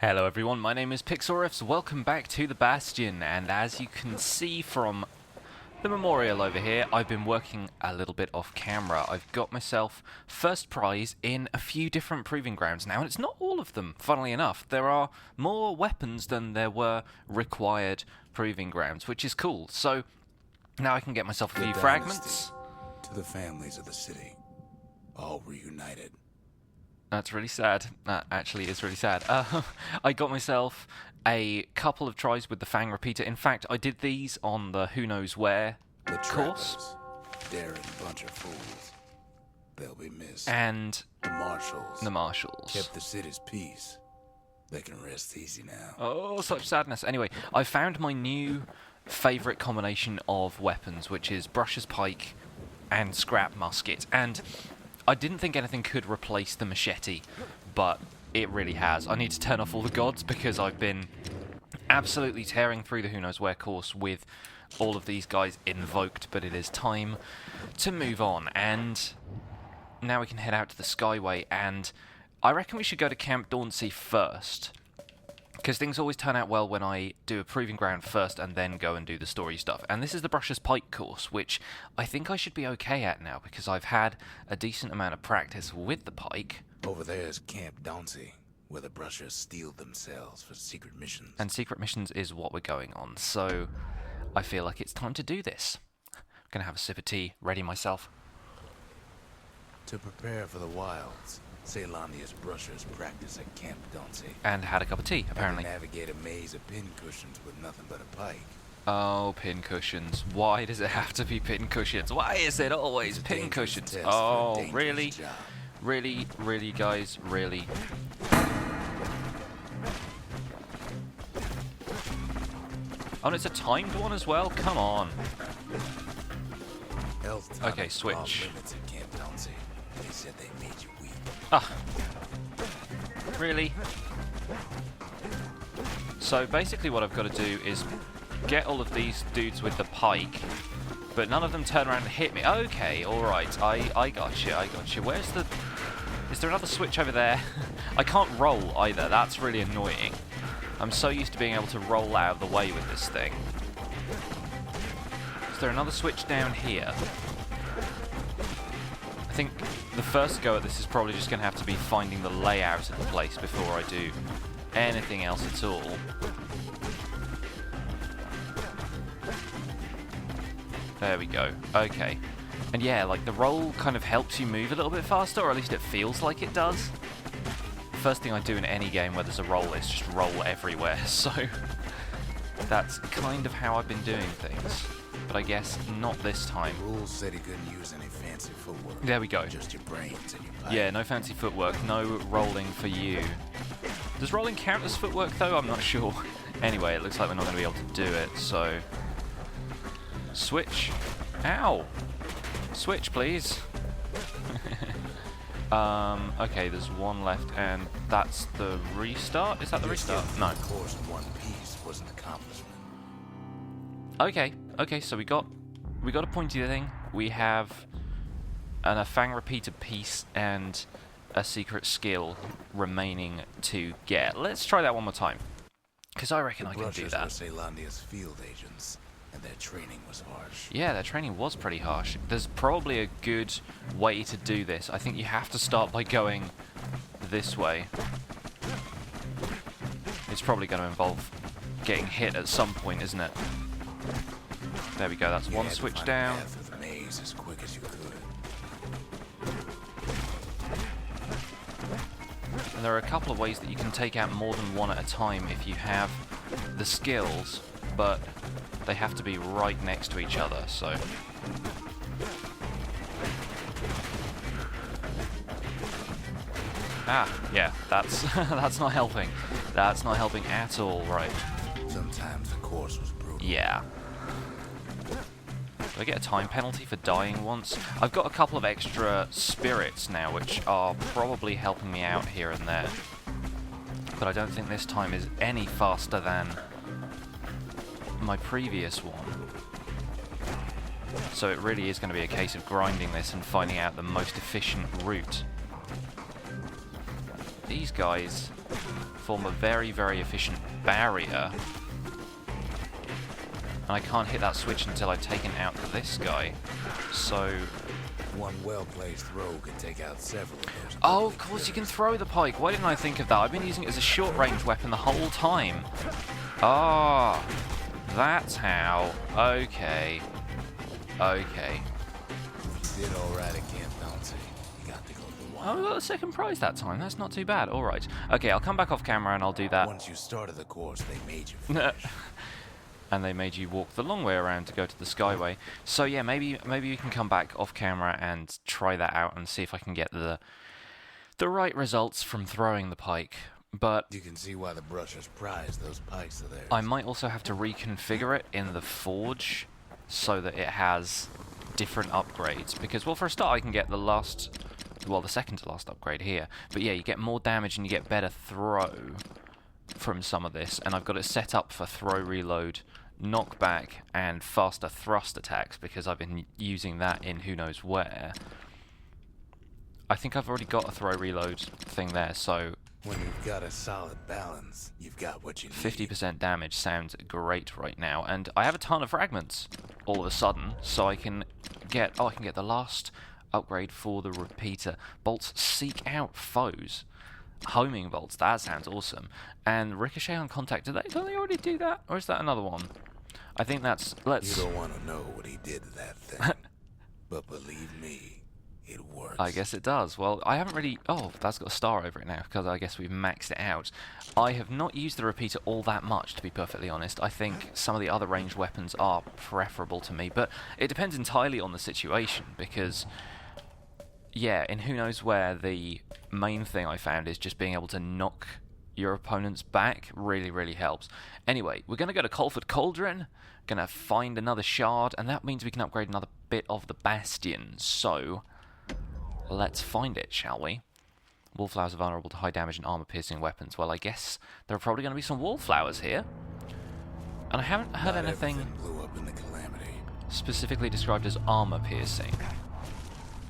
Hello everyone, my name is Pixlriffs, welcome back to the Bastion, and as you can see from the memorial over here, I've been working a little bit off camera. I've got myself first prize in a few different proving grounds now, and it's not all of them, funnily enough. There are more weapons than there were required proving grounds, which is cool. So now I can get myself a few fragments. To the families of the city, all reunited. That's really sad. That actually is really sad. I got myself a couple of tries with the Fang Repeater. In fact, I did these on the Who Knows Where course. Daring bunch of fools. They'll be missed. And the marshals. Kept the the city's peace. They can rest easy now. Oh, such sadness. Anyway, I found my new favourite combination of weapons, which is Brusher's Pike and Scrap Musket. And I didn't think anything could replace the machete, but it really has. I need to turn off all the gods because I've been absolutely tearing through the Who Knows Where course with all of these guys invoked, but it is time to move on. And now we can head out to the Skyway, and I reckon we should go to Camp Dauncy first, because things always turn out well when I do a proving ground first and then go and do the story stuff. And this is the Brusher's Pike course, which I think I should be okay at now, because I've had a decent amount of practice with the pike. Over there is Camp Dauncy, where the Brushers steel themselves for secret missions. And secret missions is what we're going on, so I feel like it's time to do this. I'm going to have a sip of tea, ready myself. To prepare for the wilds, Ceylandia's Brushers practice at Camp Dauncy. And had a cup of tea, apparently. And navigate a maze of pincushions with nothing but a pike. Oh, pincushions. Why does it have to be pincushions? Why is it always pincushions? Oh, really? Really, really, guys, really. Oh, and it's a timed one as well? Come on. Okay, switch. They said they made you weak. Ah. Really? So basically what I've got to do is get all of these dudes with the pike, but none of them turn around and hit me. Okay, alright, I got you, I got you. Where's the... Is there another switch over there? I can't roll either, that's really annoying. I'm so used to being able to roll out of the way with this thing. Is there another switch down here? I think the first go at this is probably just going to have to be finding the layout of the place before I do anything else at all. There we go. Okay. And yeah, like the roll kind of helps you move a little bit faster, or at least it feels like it does. The first thing I do in any game where there's a roll is just roll everywhere, so that's kind of how I've been doing things. But I guess not this time. Rules said he couldn't use any fancy footwork. There we go. Just your brains and your pike. Yeah, no fancy footwork, no rolling for you. Does rolling count as footwork though? I'm not sure. Anyway, it looks like we're not going to be able to do it, so... Switch. Ow! Switch, please. Okay, there's one left, and that's the restart? Is that the restart? No. The course in one piece was an accomplishment. Okay, so we got a pointy thing. We have a Fang Repeater piece and a secret skill remaining to get. Let's try that one more time, because I reckon I can do that. The Brushers were Ceylandia's field agents, and their training was harsh. Yeah, their training was pretty harsh. There's probably a good way to do this. I think you have to start by going this way. It's probably going to involve getting hit at some point, isn't it? There we go, that's one switch down. The maze as quick as you could. And there are a couple of ways that you can take out more than one at a time if you have the skills, but they have to be right next to each other, so... Ah, yeah, that's that's not helping. That's not helping at all, right. Sometimes the course was brutal. Yeah. Do I get a time penalty for dying once? I've got a couple of extra spirits now, which are probably helping me out here and there. But I don't think this time is any faster than my previous one. So it really is going to be a case of grinding this and finding out the most efficient route. These guys form a very, very efficient barrier. And I can't hit that switch until I've taken out this guy. So... One well-placed throw can take out several of those. Oh, of course you can throw the pike. Why didn't I think of that? I've been using it as a short-range weapon the whole time. Ah, that's how. Okay. Okay. You did all right at Camp Dauncy. You got to go to the Oh, wild. we got a second prize that time. That's not too bad. All right. Okay, I'll come back off camera and I'll do that. Once you started the course, they made you finish. And they made you walk the long way around to go to the Skyway. So yeah, maybe we can come back off camera and try that out and see if I can get the right results from throwing the pike. But You can see why the brushers prize those pikes of theirs. I might also have to reconfigure it in the forge so that it has different upgrades. Because, well, for a start, I can get the second to last upgrade here. But yeah, you get more damage and you get better throw from some of this. And I've got it set up for throw, reload, knockback, and faster thrust attacks because I've been using that in who knows where. I think I've already got a throw, reload thing there, so... When you've got a solid balance, you've got what you need. 50% damage sounds great right now, and I have a ton of fragments all of a sudden, so I can get the last upgrade for the repeater. Bolts seek out foes. Homing bolts, that sounds awesome. And ricochet on contact, don't they already do that? Or is that another one? I think that's, You don't want to know what he did to that thing. But believe me, it works. I guess it does. Well, I haven't really... Oh, that's got a star over it now, because I guess we've maxed it out. I have not used the repeater all that much, to be perfectly honest. I think some of the other ranged weapons are preferable to me, but it depends entirely on the situation, because... Yeah, in who knows where, the main thing I found is just being able to knock your opponents back really, really helps. Anyway, we're going to go to Colford Cauldron, going to find another shard, and that means we can upgrade another bit of the Bastion. So, let's find it, shall we? Wallflowers are vulnerable to high damage and armor-piercing weapons. Well, I guess there are probably going to be some wallflowers here. And I haven't heard Not anything everything blew up in the calamity. specifically described as armor-piercing.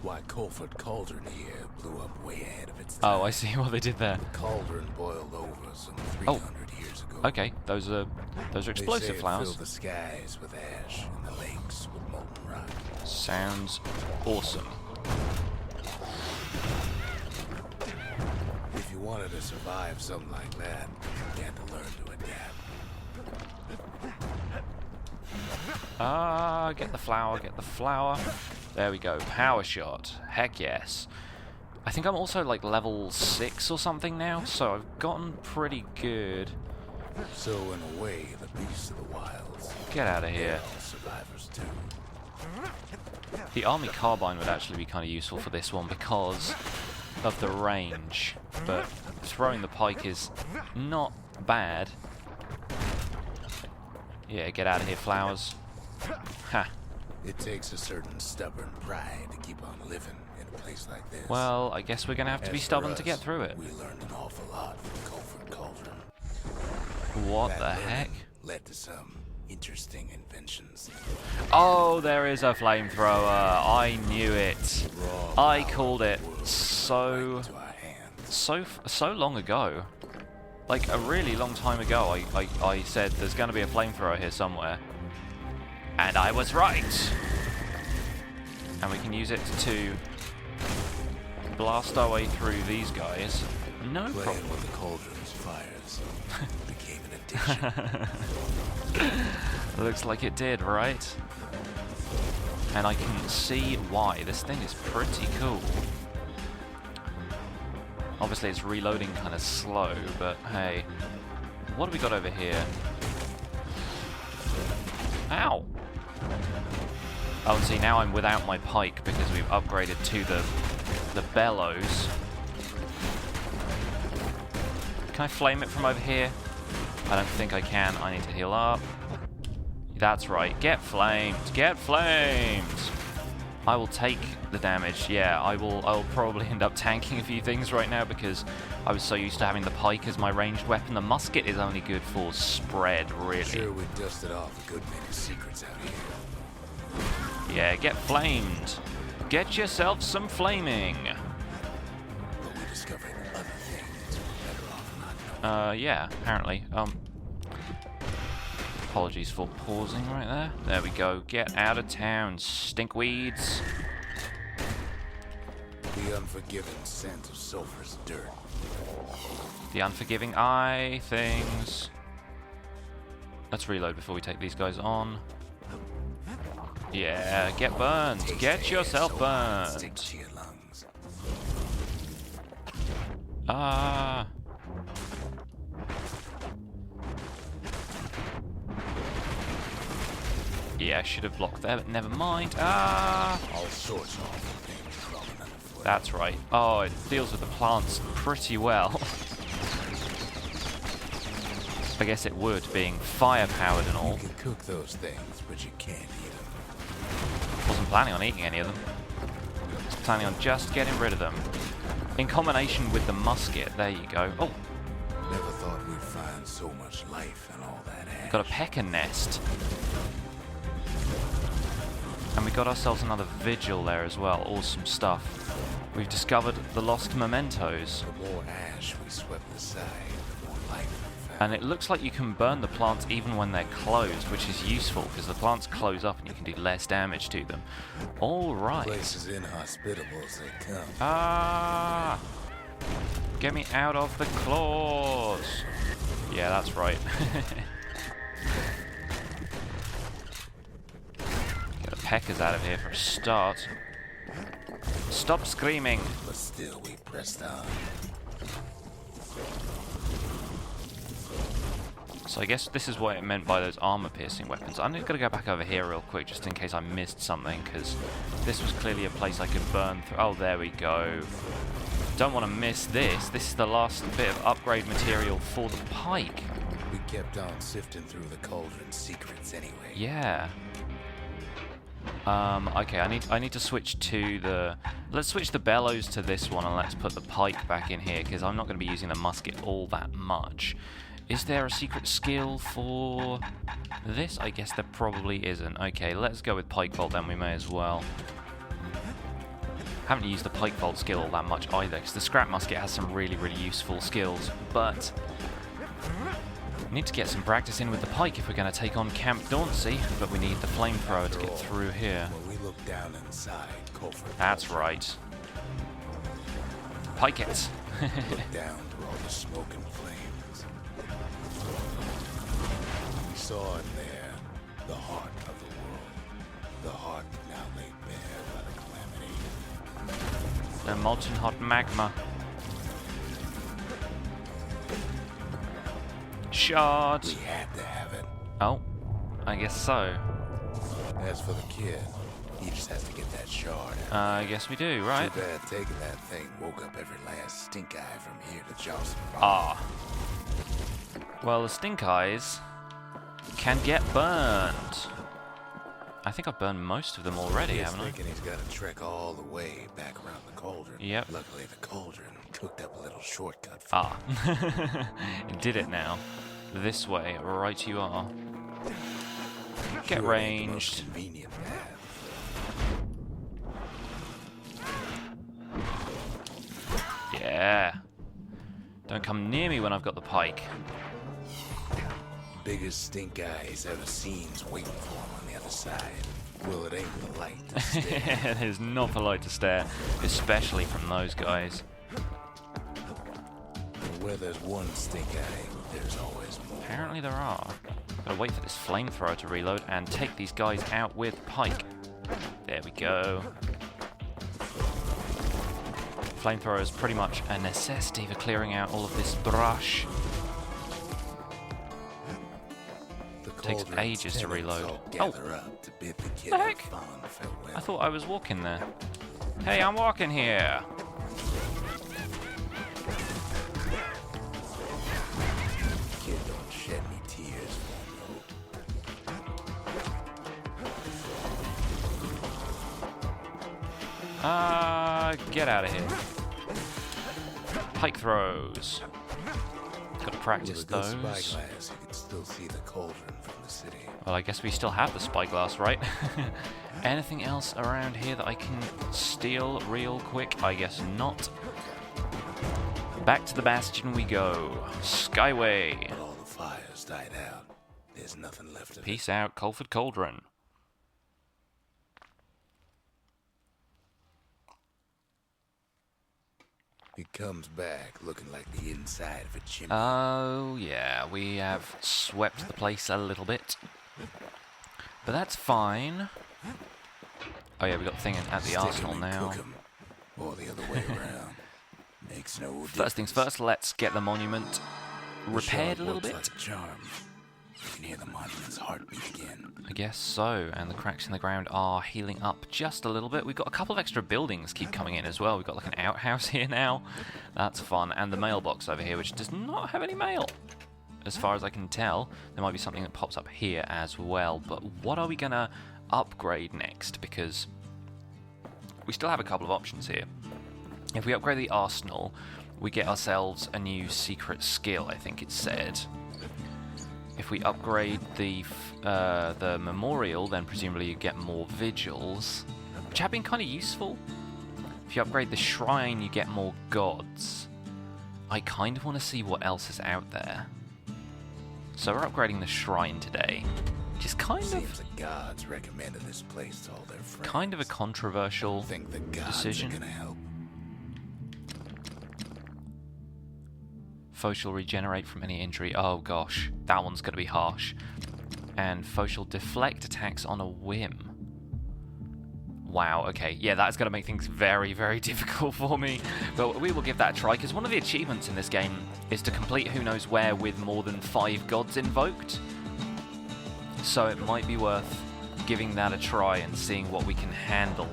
Why Colford Cauldron here blew up way ahead of its time. Oh, I see what they did there. The cauldron boiled over some 300 years ago. Okay, those are They say explosive it flowers. filled the skies with ash and the lakes with molten rock. Sounds awesome. If you wanted to survive something like that, you had to learn to adapt. Get the flower, get the flower. There we go, power shot. Heck yes. I think I'm also like level 6 or something now, so I've gotten pretty good. So in a way, the beasts of the wilds, Get out of they're here. all survivors too. The army carbine would actually be kind of useful for this one because of the range, but throwing the pike is not bad. Yeah, get out of here, flowers. Ha. It takes a certain stubborn pride to keep on living in a place like this. Well, I guess we're going to have to be As for stubborn to us, get through it. We learned an awful lot from Colford Cauldron. What That the learning heck? led to some interesting inventions. Oh, there is a flamethrower. I knew it. Raw I power called it whirled right so into our hands. so long ago. Like a really long time ago, I said there's going to be a flamethrower here somewhere. And I was right. And we can use it to blast our way through these guys. No Playing problem. with the cauldron's fires became an addiction. Looks like it did, right? And I can see why. This thing is pretty cool. Obviously it's reloading kind of slow, but hey. What have we got over here? Ow! Oh, and see, now I'm without my pike because we've upgraded to the bellows. Can I flame it from over here? I don't think I can. I need to heal up. That's right. Get flamed. Get flamed! I will take the damage. Yeah, I will probably end up tanking a few things right now because I was so used to having the pike as my ranged weapon. The musket is only good for spread, really. Sure, we dusted off a good many secrets out here. Yeah, get flamed. Get yourself some flaming. But we discovered other things we're better off not Yeah, apparently. Apologies for pausing right there. There we go. Get out of town, stinkweeds. The unforgiving scent of sulfur's dirt. The unforgiving eye things. Let's reload before we take these guys on. Yeah, get burned. Get yourself burned. Stick to your lungs. Ah. Yeah, I should have blocked there, but never mind. Ah. All sorts of things crawling underfoot. That's right. Oh, it deals with the plants pretty well. I guess it would, being fire-powered and all. You can cook those things, but you can't eat them. Wasn't planning on eating any of them. Was planning on just getting rid of them. In combination with the musket, there you go. Oh, Never thought we'd find so much life in all that ash. got a pecker nest. And we got ourselves another vigil there as well. Awesome stuff. We've discovered the lost mementos. The more ash we swept aside, the more life we found. And it looks like you can burn the plants even when they're closed, which is useful because the plants close up and you can do less damage to them. All right. Place as inhospitable as they come. Ah! Get me out of the claws! Yeah, that's right. Get the peckers out of here for a start. Stop screaming! But still, we pressed on. So I guess this is what it meant by those armor-piercing weapons. I'm just going to go back over here real quick just in case I missed something, because this was clearly a place I could burn through. Oh, there we go. Don't want to miss this. This is the last bit of upgrade material for the pike. We kept on sifting through the cauldron's secrets anyway. Yeah. Okay, I need to switch to the... Let's switch the bellows to this one and let's put the pike back in here, because I'm not going to be using the musket all that much. Is there a secret skill for this? I guess there probably isn't. Okay, let's go with pike bolt then, we may as well. Haven't used the pike bolt skill all that much either, because the scrap musket has some really, really useful skills, but we need to get some practice in with the pike if we're going to take on Camp Dauncy, but we need the flamethrower to get through here. When we look down inside Colford That's Cauldron, right. Pike it! look down through all the smoke and flames. We saw in there the heart of the world. The heart now laid bare by the calamity. The molten hot magma. Shard! We had to have it. Oh, I guess so. As for the kid, he just has to get that shard out. I guess we do, right? Too bad taking that thing woke up every last stink eye from here to Johnson. Ah. Well, the stink eyes can get burned. I think I've burned most of them already, haven't I? Thinking he's got to trek all the way back around the cauldron. Yep. Luckily, the cauldron cooked up a little shortcut for Ah. It did it now. This way, right you are. Get Sure, it ain't the most ranged. convenient path. Yeah. Don't come near me when I've got the pike. Biggest stink eye he's ever seen's waiting for him on the other side. Well, it ain't polite to stare. It is not polite to stare, especially from those guys. But where there's one stink eye, there's always more. Apparently there are. Gotta wait for this flamethrower to reload and take these guys out with pike. There we go. Flamethrower is pretty much a necessity for clearing out all of this brush. The Takes cauldron's ages to tenants reload. all gather up to bid the kid The a heck? fond farewell. I thought I was walking there. Hey, I'm walking here. Kid don't shed any tears for him, Get out of here. Pike throws. Gotta practice With a good those. spyglass, you can still see the cauldron from the city. Well, I guess we still have the spyglass, right? Anything else around here that I can steal real quick? I guess not. Back to the Bastion we go. Skyway. But all the fires died out. There's nothing left of it. Peace out, Colford Cauldron. He comes back looking like the inside of a chimney. Oh, yeah, we have swept the place a little bit. But that's fine. Oh, yeah, we got the thing at the Stick 'em arsenal and now. cook 'em, or the other way around. Makes no difference. First things first, let's get the monument The repaired shard a little works bit. like a charm. You can hear the monument's heartbeat again. I guess so, and the cracks in the ground are healing up just a little bit. We've got a couple of extra buildings keep coming in as well. We've got like an outhouse here now. That's fun. And the mailbox over here, which does not have any mail. As far as I can tell, there might be something that pops up here as well. But what are we going to upgrade next? Because we still have a couple of options here. If we upgrade the arsenal, we get ourselves a new secret skill, I think it said. If we upgrade the memorial, then presumably you get more vigils, which have been kind of useful. If you upgrade the shrine, you get more gods. I kind of want to see what else is out there. So we're upgrading the shrine today, which is kind Seems the gods recommended this place to all their friends. of a controversial Think the gods decision. are gonna help. Foe shall regenerate from any injury. Oh gosh, that one's going to be harsh. And foe shall deflect attacks on a whim. Wow, okay. Yeah, that's going to make things very, very difficult for me. But we will give that a try, because one of the achievements in this game is to complete who knows where with more than 5 gods invoked. So it might be worth giving that a try and seeing what we can handle.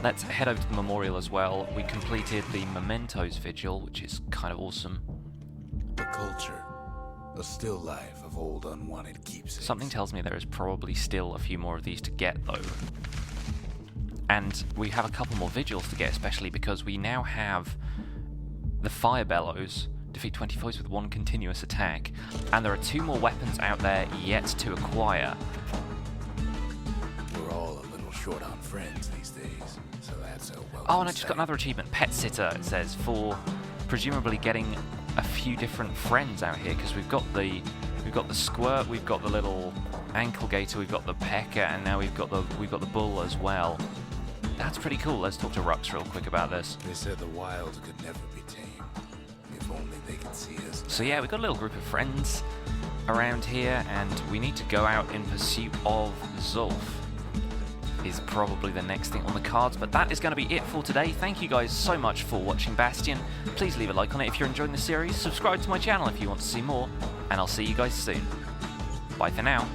Let's head over to the memorial as well. We completed the Mementos Vigil, which is kind of awesome. The culture. A still life of old unwanted keepsakes. Something tells me there is probably still a few more of these to get, though. And we have a couple more vigils to get, especially because we now have the Fire Bellows. Defeat 20 foes with 1 continuous attack. And there are 2 more weapons out there yet to acquire. We're all a little short on friends these days, so that's a welcome Oh, and I just got sight. another achievement, Pet Sitter, it says, for presumably getting a few different friends out here, because we've got the squirt, we've got the little ankle gator, we've got the pecker, and now we've got the bull as well. That's pretty cool. Let's talk to Rux real quick about this. They said the wilds could never be tamed. If only they could see us. So yeah, we've got a little group of friends around here, and we need to go out in pursuit of Zulf. Is probably the next thing on the cards, but that is going to be it for today. Thank you guys so much for watching Bastion. Please leave a like on it if you're enjoying the series, subscribe to my channel if you want to see more, and I'll see you guys soon. Bye for now.